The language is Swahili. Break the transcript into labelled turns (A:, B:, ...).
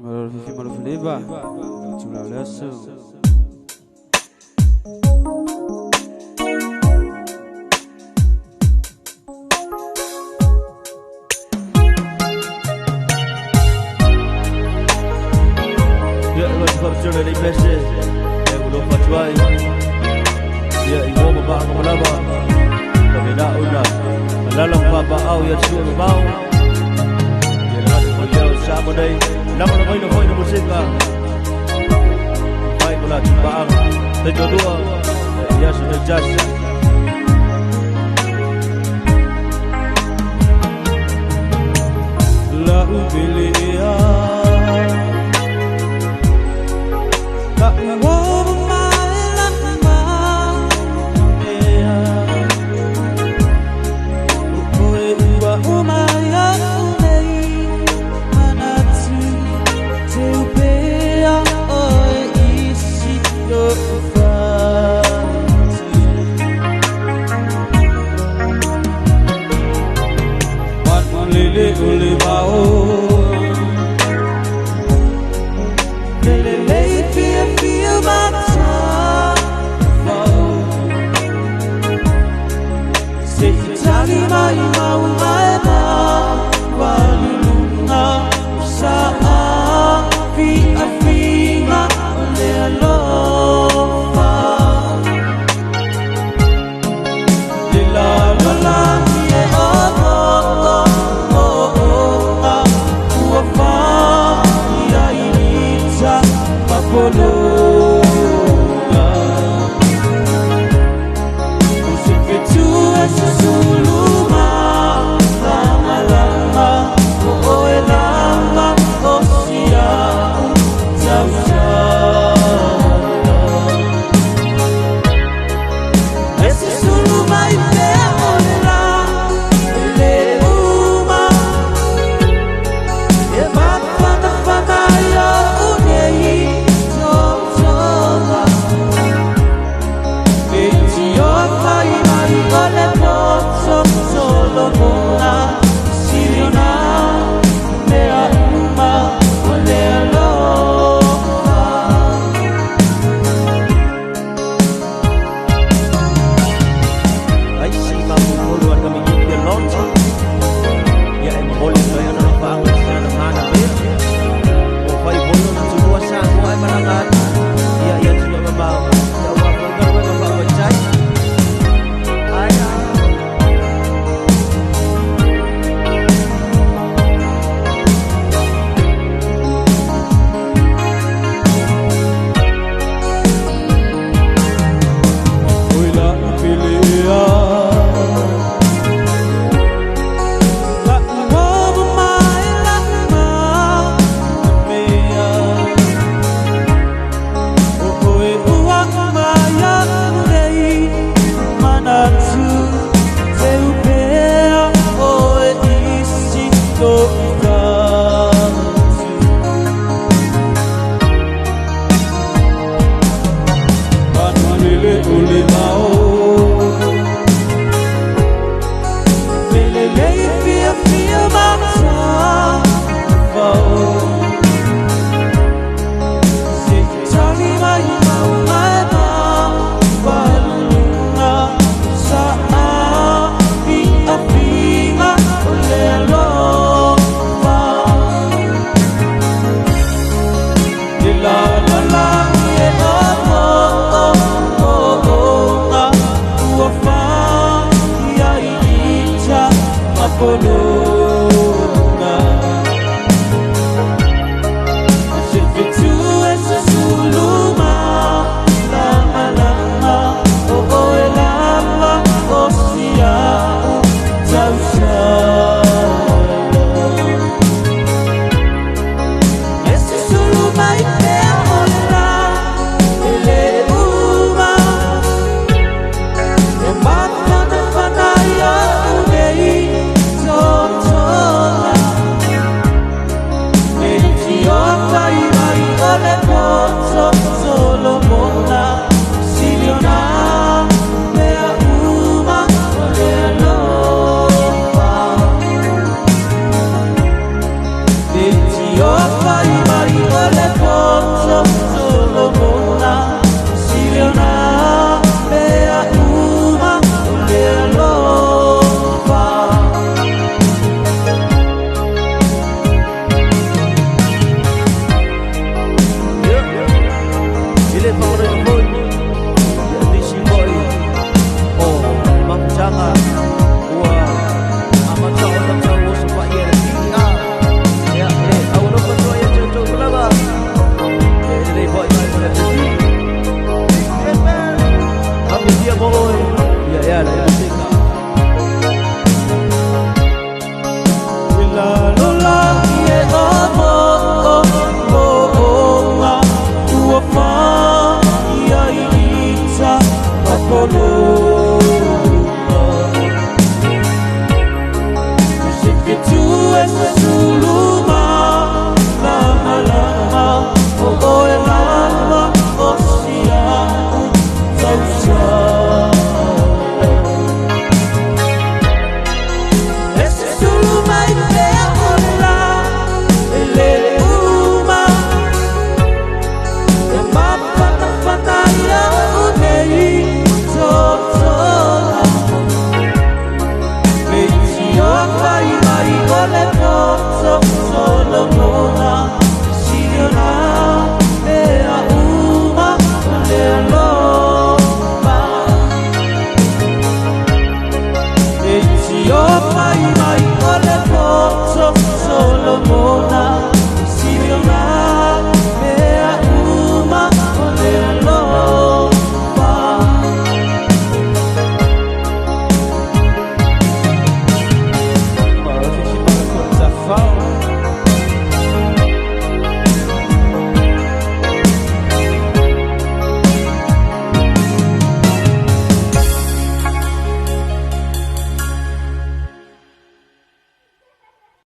A: Malofleva, Tula Lasso. Yeah, let's go to the message. And we'll look at why. Yeah, you want about Malaba. Kami na una. Malalang papaaw ya suyo bao. Sama đây, năm nó mới được hội được một sinh cả, phải là chúng ta ăn, để cho đua, ya sudah jasa. Lalu pilih tak mau main Uli mau lele feel mata say tali mai mau mai na walunga sa fi afinga le alofa lila lala ye so